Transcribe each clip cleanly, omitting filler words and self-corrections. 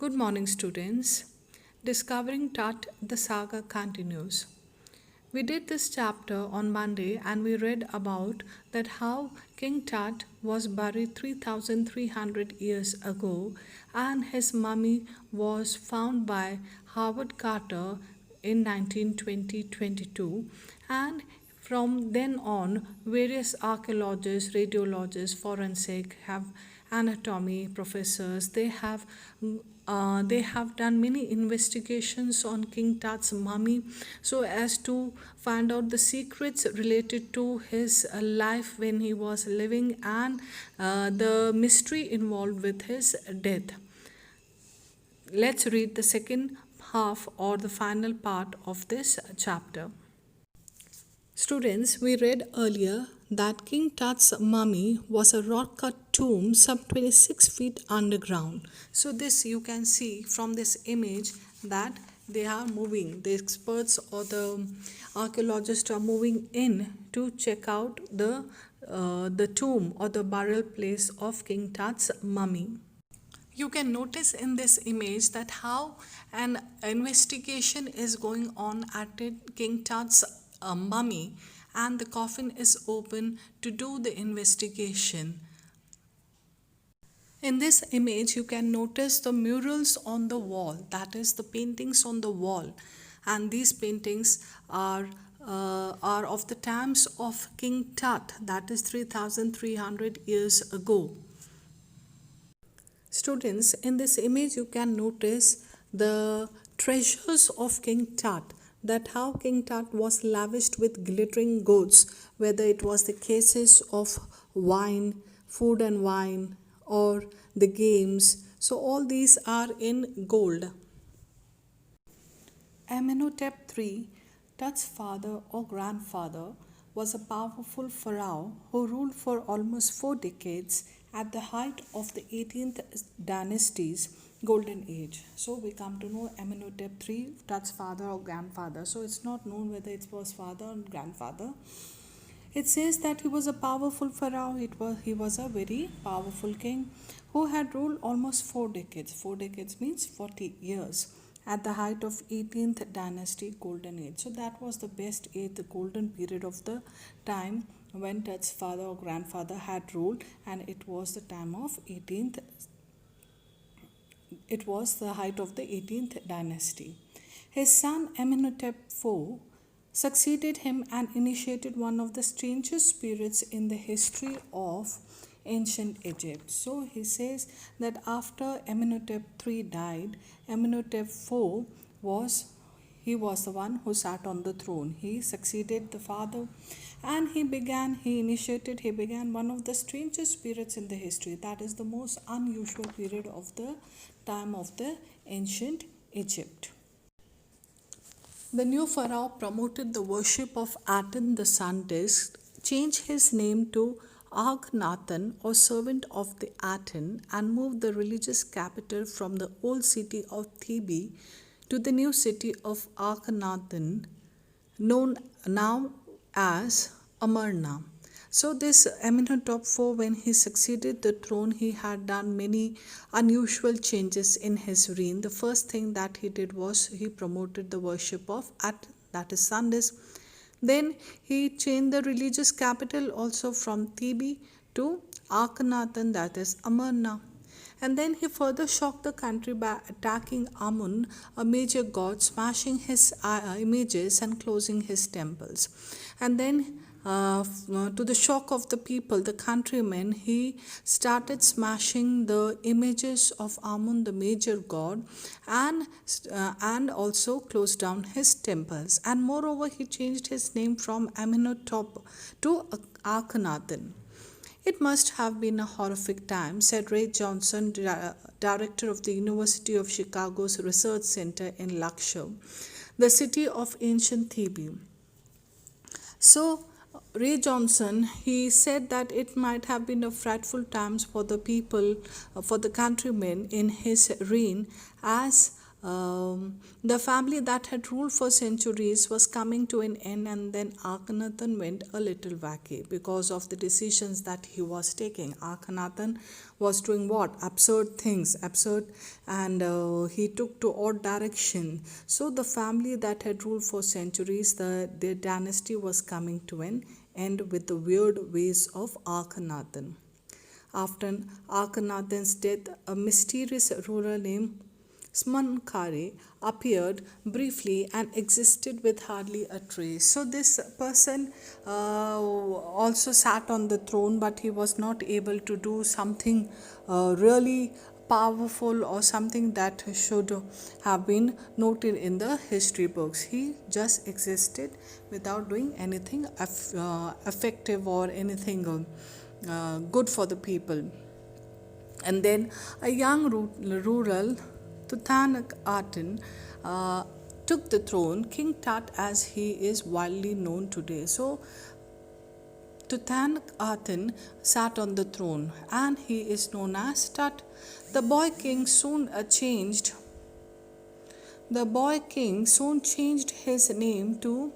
Good morning, students. Discovering Tut, the saga continues. We did this chapter on Monday and we read about that how King Tut was buried 3300 years ago and his mummy was found by Howard Carter in 1922, and from then on various archaeologists, radiologists, forensic have anatomy professors, they have done many investigations on King Tut's mummy so as to find out the secrets related to his life when he was living and the mystery involved with his death. Let's read the second half or the final part of this chapter. Students, we read earlier that King Tut's mummy was a rock cut tomb some 26 feet underground. So, this you can see from this image that they are moving. The experts or the archaeologists are moving in to check out the tomb or the burial place of King Tut's mummy. You can notice in this image that how an investigation is going on at King Tut's mummy, and the coffin is open to do the investigation. In this image, you can notice the murals on the wall, that is, the paintings on the wall, and these paintings are of the times of King Tut, that is 3300 years ago. Students, in this image you can notice the treasures of King Tut, that how King Tut was lavished with glittering goods, whether it was the cases of wine, food and wine, or the games. So all these are in gold. Amenhotep III, Tut's father or grandfather, was a powerful pharaoh who ruled for almost 4 decades at the height of the 18th dynasty's golden age. So we come to know Amenhotep III, Tut's father or grandfather. So it's not known whether it was father or grandfather. It says that he was a powerful pharaoh. He was a very powerful king who had ruled almost 4 decades. 4 decades means 40 years at the height of 18th dynasty golden age. So that was the best age, the golden period of the time when Tut's father or grandfather had ruled, and it was the time of 18th, it was the height of the 18th dynasty. His son Amenhotep IV succeeded him and initiated one of the strangest spirits in the history of ancient Egypt. So he says that after Amenhotep III died, Amenhotep IV was the one who sat on the throne. He succeeded the father and he began one of the strangest spirits in the history. That is the most unusual period of the time of the ancient Egypt. The new pharaoh promoted the worship of Aten the sun disk, changed his name to Akhenaten or servant of the Aten, and moved the religious capital from the old city of Thebe to the new city of Akhenaten, known now as Amarna. So this Amenhotep IV, when he succeeded the throne, he had done many unusual changes in his reign. The first thing that he did was he promoted the worship of Aten, that is sun disk. Then he changed the religious capital also from Thebe to Akhenaten, that is Amarna. And then he further shocked the country by attacking Amun, a major god, smashing his images and closing his temples. And then to the shock of the people, the countrymen, he started smashing the images of Amun, the major god, and also closed down his temples. And moreover, he changed his name from Amenhotep to Akhenaten. It must have been a horrific time, said Ray Johnson, director of the University of Chicago's Research Center in Luxor, the city of ancient Thebe. So, Ray Johnson, he said that it might have been a frightful times for the people, for the countrymen in his reign, as The family that had ruled for centuries was coming to an end, and then Akhenaten went a little wacky because of the decisions that he was taking. Akhenaten was doing what? Absurd things, absurd, and he took to odd direction. So the family that had ruled for centuries, their dynasty was coming to an end with the weird ways of Akhenaten. After Akhenaten's death, a mysterious ruler named Smunkare appeared briefly and existed with hardly a trace. So, this person also sat on the throne, but he was not able to do something really powerful or something that should have been noted in the history books. He just existed without doing anything effective or anything good for the people. And then a young rural Tutankhaten took the throne, King Tut, as he is widely known today. So Tutankhaten sat on the throne, and he is known as Tut. The boy king soon changed. The boy king soon changed his name to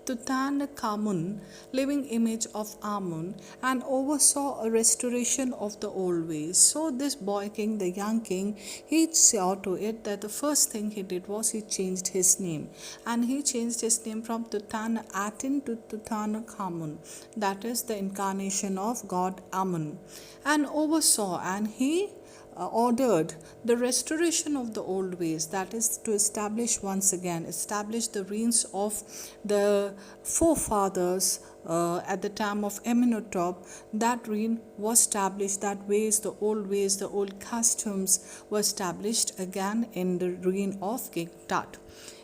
Tutankhamun, living image of Amun, and oversaw a restoration of the old ways. So this boy king, the young king, he saw to it that the first thing he did was he changed his name, and he changed his name from Tutankhaten to Tutankhamun, that is the incarnation of God Amun, and oversaw, and he ordered the restoration of the old ways, that is to establish once again, establish the reigns of the forefathers at the time of Amenhotep. That reign was established, that ways, the old customs were established again in the reign of King Tut.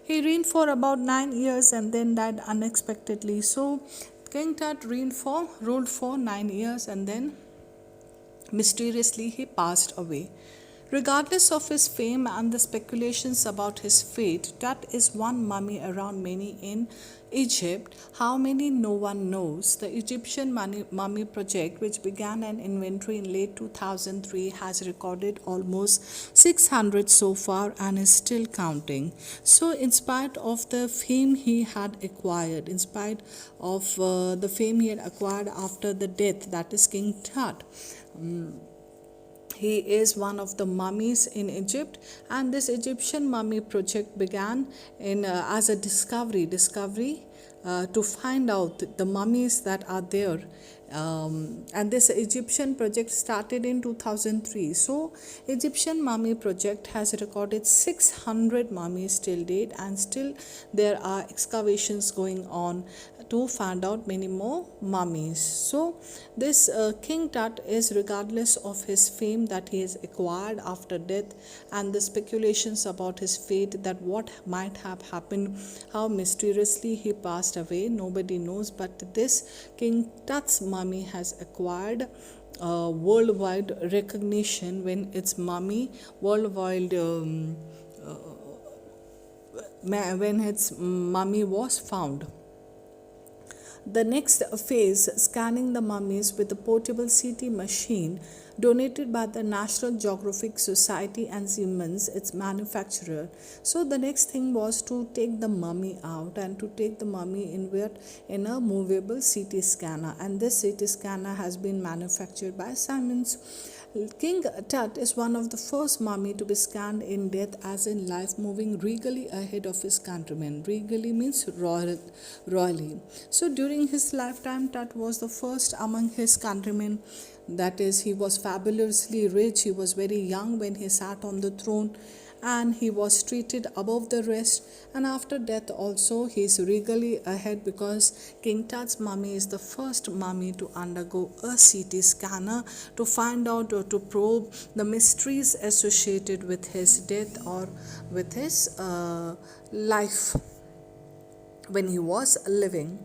He reigned for about 9 years and then died unexpectedly. So King Tut ruled for 9 years, and then mysteriously he passed away. Regardless of his fame and the speculations about his fate, Tut is one mummy around many in Egypt. How many, no one knows. The Egyptian Mummy Project, which began an inventory in late 2003, has recorded almost 600 so far and is still counting. So, in spite of the fame he had acquired, in spite of the fame he had acquired after the death, that is King Tut, he is one of the mummies in Egypt, and this Egyptian mummy project began in as a discovery to find out the mummies that are there. And this Egyptian project started in 2003. So Egyptian mummy project has recorded 600 mummies till date, and still there are excavations going on to find out many more mummies. So this King Tut is, regardless of his fame that he has acquired after death and the speculations about his fate, that what might have happened, how mysteriously he passed away, nobody knows. But this King Tut's mummy has acquired worldwide recognition when its mummy worldwide when its mummy was found. The next phase, scanning the mummies with a portable CT machine donated by the National Geographic Society and Siemens, its manufacturer. So the next thing was to take the mummy out and to take the mummy in a movable CT scanner, and this CT scanner has been manufactured by Siemens. King Tut is one of the first mummy to be scanned in death as in life, moving regally ahead of his countrymen. Regally means royally. So during his lifetime, Tut was the first among his countrymen. That is, he was fabulously rich. He was very young when he sat on the throne, and he was treated above the rest. And after death also he is regally ahead, because King Tut's mummy is the first mummy to undergo a CT scanner to find out or to probe the mysteries associated with his death or with his life when he was living.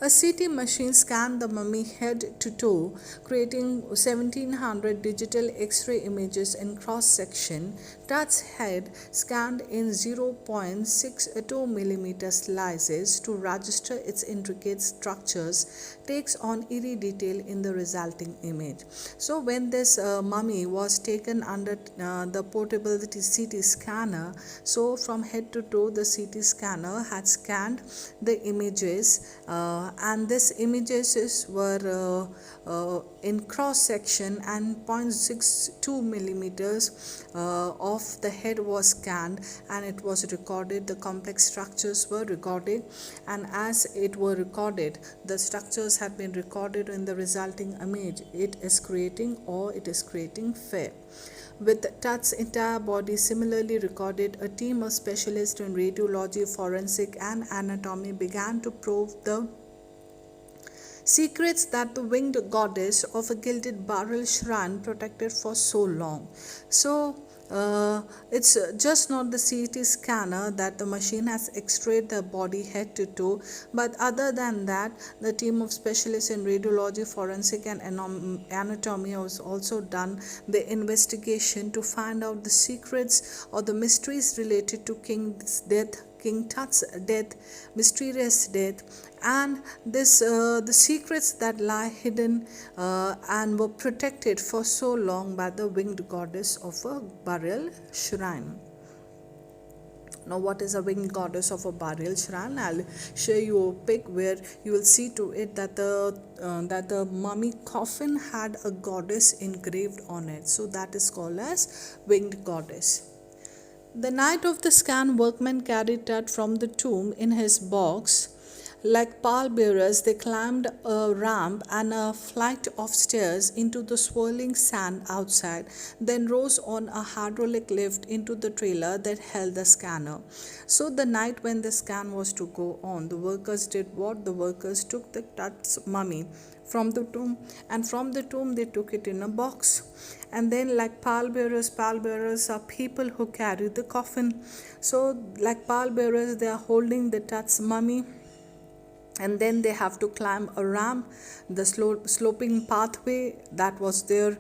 A CT machine scanned the mummy head to toe, creating 1700 digital X-ray images in cross-section. Tut's head, scanned in 0.62 millimeter slices to register its intricate structures, takes on eerie detail in the resulting image. So when this mummy was taken under the portable CT scanner, so from head to toe the CT scanner had scanned the images, and these images were in cross section, and 0.62 millimeters of the head was scanned, and it was recorded. The complex structures were recorded, and as it were recorded, the structures have been recorded in the resulting image. It is creating fear. With Tut's entire body similarly recorded, a team of specialists in radiology, forensic, and anatomy began to probe the secrets that the winged goddess of a gilded burial shrine protected for so long. So, it's just not the CT scanner that the machine has x-rayed the body head to toe, but other than that, the team of specialists in radiology, forensic, and anatomy has also done the investigation to find out the secrets or the mysteries related to King Tut's death, mysterious death, and the secrets that lie hidden and were protected for so long by the winged goddess of a burial shrine. Now, what is a winged goddess of a burial shrine? I'll show you a pic where you will see to it that the mummy coffin had a goddess engraved on it. So that is called as winged goddess. The night of the scan, workmen carried Tut from the tomb in his box. Like pallbearers, they climbed a ramp and a flight of stairs into the swirling sand outside, then rose on a hydraulic lift into the trailer that held the scanner. So the night when the scan was to go on, the workers did what? The workers took the Tut's mummy from the tomb, and from the tomb they took it in a box. And then, like pallbearers are people who carry the coffin. So like pallbearers, they are holding the Tut's mummy, and then they have to climb a ramp, the sloping pathway that was there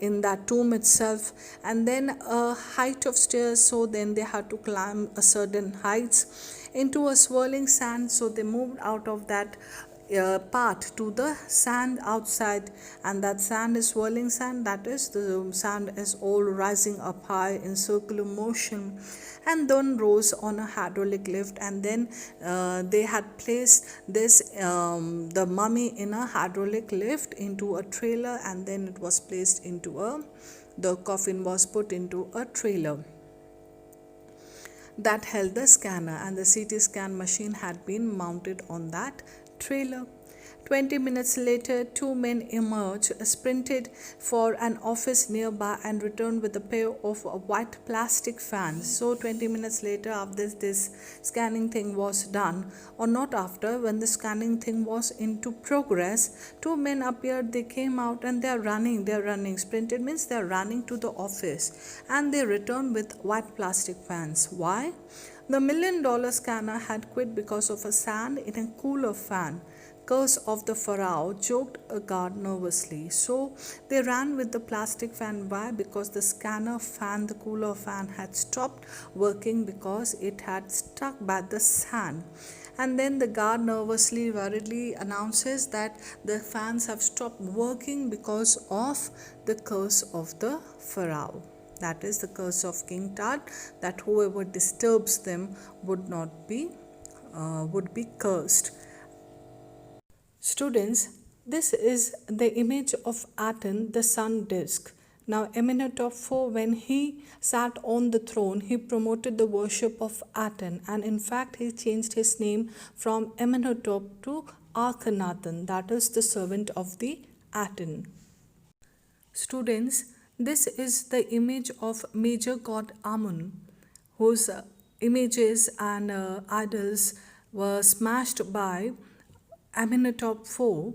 in that tomb itself, and then a height of stairs. So then they had to climb a certain heights into a swirling sand. So they moved out of that path to the sand outside, and that sand is swirling sand. That is, the sand is all rising up high in circular motion, and then rose on a hydraulic lift, and then they had placed this the mummy in a hydraulic lift into a trailer, and then it was placed into the coffin was put into a trailer that held the scanner, and the CT scan machine had been mounted on that trailer. 20 minutes later, two men emerged, sprinted for an office nearby, and returned with a pair of white plastic fans. So 20 minutes later, after this scanning thing was done, or not after, when the scanning thing was into progress, two men appeared. They came out and they are running. Sprinted means they are running to the office, and they returned with white plastic fans. Why? The $1 million scanner had quit because of a sand in a cooler fan. Curse of the Pharaoh, joked a guard nervously. So they ran with the plastic fan. Why? Because the scanner fan, the cooler fan, had stopped working because it had stuck by the sand. And then the guard nervously, worriedly announces that the fans have stopped working because of the curse of the Pharaoh. That is the curse of King Tut, that whoever disturbs them would be cursed. Students, this is the image of Aten, the sun disk. Now, Amenhotep IV, when he sat on the throne, he promoted the worship of Aten, and in fact, he changed his name from Amenhotep to Akhenaten, that is the servant of the Aten. Students, this is the image of major god Amun, whose images and idols were smashed by Amenhotep IV,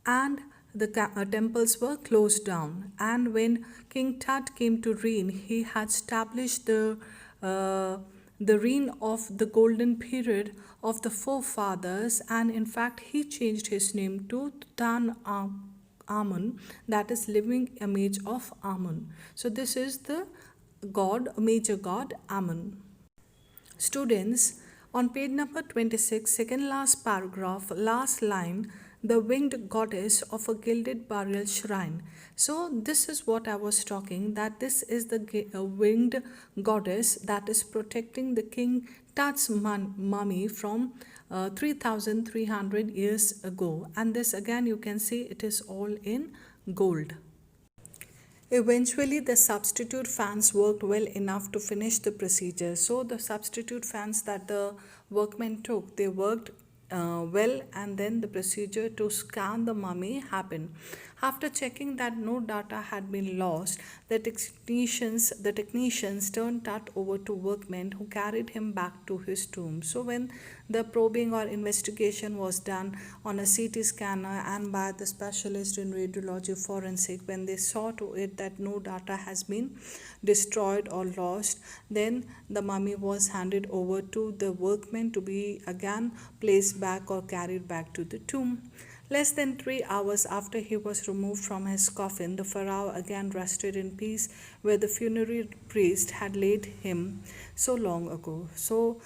and the temples were closed down. And when King Tut came to reign, he had established the the reign of the golden period of the forefathers, and in fact he changed his name to Amun, that is living image of Amun. So this is the god, major god Amun. Students, on page number 26, second last paragraph, last line, the winged goddess of a gilded burial shrine. So, this is what I was talking, that this is the winged goddess that is protecting the King Tut's mummy from 3300 years ago. And this again, you can see it is all in gold. Eventually, the substitute fans worked well enough to finish the procedure. So, the substitute fans that the workmen took, they worked well, and then the procedure to scan the mummy happened. After checking that no data had been lost, the technicians turned Tut over to workmen who carried him back to his tomb. So when the probing or investigation was done on a CT scanner and by the specialist in radiology forensic, when they saw to it that no data has been destroyed or lost, then the mummy was handed over to the workmen to be again placed back or carried back to the tomb. Less than 3 hours after he was removed from his coffin, the pharaoh again rested in peace where the funerary priest had laid him so long ago. So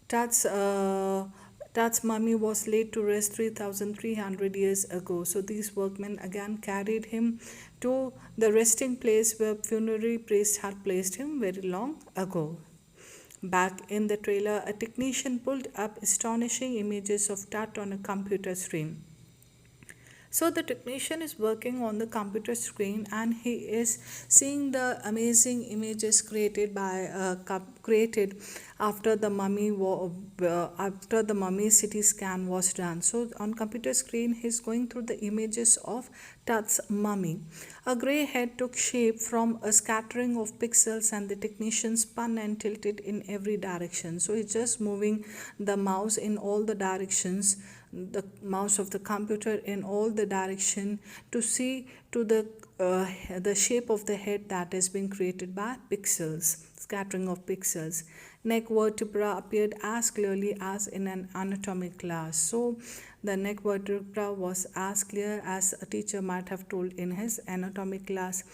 Tut's mummy was laid to rest 3300 years ago. So these workmen again carried him to the resting place where funerary priest had placed him very long ago. Back in the trailer, a technician pulled up astonishing images of Tut on a computer screen. So the technician is working on the computer screen and he is seeing the amazing images created after the mummy CT scan was done. So on computer screen he is going through the images of Tut's mummy. A grey head took shape from a scattering of pixels and the technician spun and tilted in every direction. So he's just moving the mouse in all the directions, the mouse of the computer in all the direction to see to the shape of the head that is being created by pixels, scattering of pixels. Neck vertebra appeared as clearly as in an anatomy class. So the neck vertebra was as clear as a teacher might have told in his anatomy class.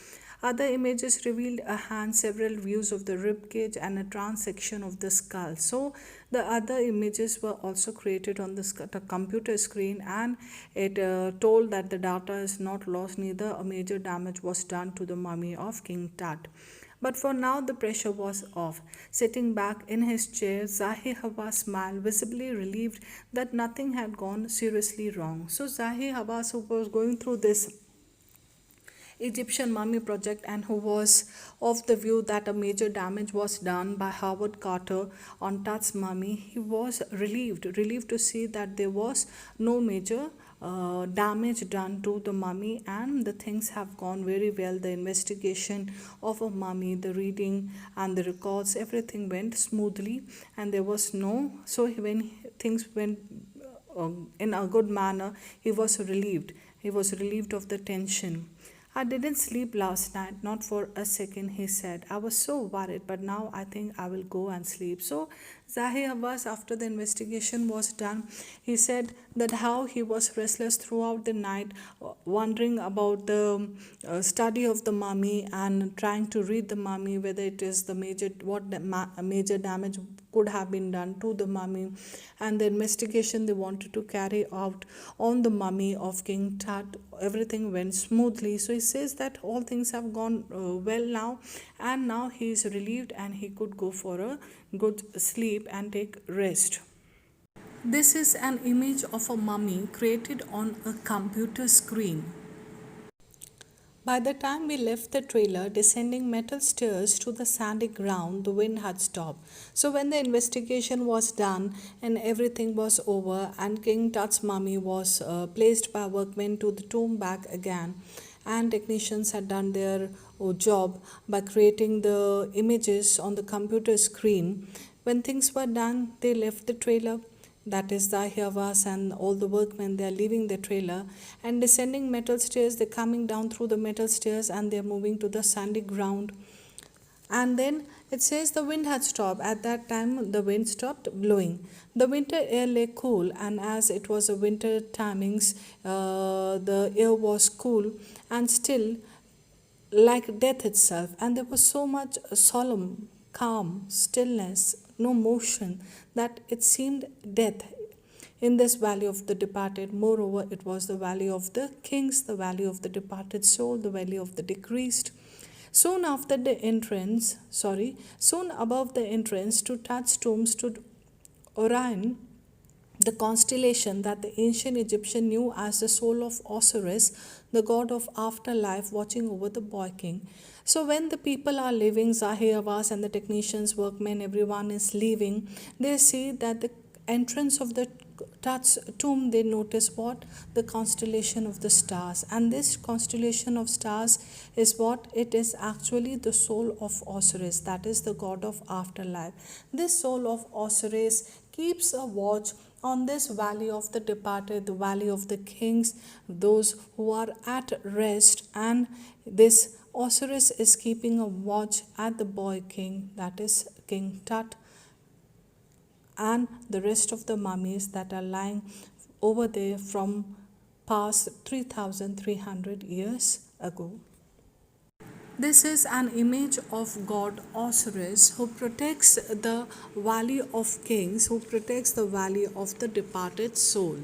Other images revealed a hand, several views of the rib cage, and a transection of the skull. So the other images were also created on the computer screen, and it told that the data is not lost, neither a major damage was done to the mummy of King Tut. But for now the pressure was off. Sitting back in his chair, Zahi Hawass smiled, visibly relieved that nothing had gone seriously wrong. So Zahi Hawass, who was going through this Egyptian mummy project and who was of the view that a major damage was done by Howard Carter on Tut's mummy, he was relieved to see that there was no major damage done to the mummy and the things have gone very well. The investigation of a mummy, the reading and the records, everything went smoothly and there was no, so when things went in a good manner, he was relieved of the tension. I didn't sleep last night, not for a second, he said. I was so worried, but now I think I will go and sleep. So Zahi Hawass, after the investigation was done, he said that how he was restless throughout the night, wondering about the study of the mummy and trying to read the mummy, whether it is the major damage could have been done to the mummy, and the investigation they wanted to carry out on the mummy of King Tut. Everything went smoothly. So he says that all things have gone well now, and now he is relieved and he could go for a good sleep and take rest. This is an image of a mummy created on a computer screen. By the time we left the trailer, descending metal stairs to the sandy ground, the wind had stopped. So when the investigation was done and everything was over and King Tut's mummy was placed by workmen to the tomb back again, and technicians had done their job by creating the images on the computer screen, when things were done, they left the trailer. That is Zahi Hawass and all the workmen, they are leaving the trailer and descending metal stairs. They're coming down through the metal stairs and they're moving to the sandy ground. And then it says the wind had stopped. At that time, the wind stopped blowing. The winter air lay cool, and as it was a winter timings, the air was cool and still, like death itself. And there was so much solemn, calm, stillness, no motion, that it seemed death in this valley of the departed. Moreover, it was the valley of the kings, the valley of the departed soul, the valley of the decreased. Soon above the entrance to Tut's tomb stood Orion, the constellation that the ancient Egyptian knew as the soul of Osiris, the god of afterlife, watching over the boy king. So when the people are leaving, Zahir and the technicians, workmen, everyone is leaving, they see that the entrance of the Tut's tomb, they notice what? The constellation of the stars. And this constellation of stars is what? It is actually the soul of Osiris, that is the god of afterlife. This soul of Osiris keeps a watch on this valley of the departed, the valley of the kings, those who are at rest. And this Osiris is keeping a watch at the boy king, that is King Tut, and the rest of the mummies that are lying over there from past 3300 years ago. This is an image of God Osiris who protects the valley of kings, who protects the valley of the departed soul.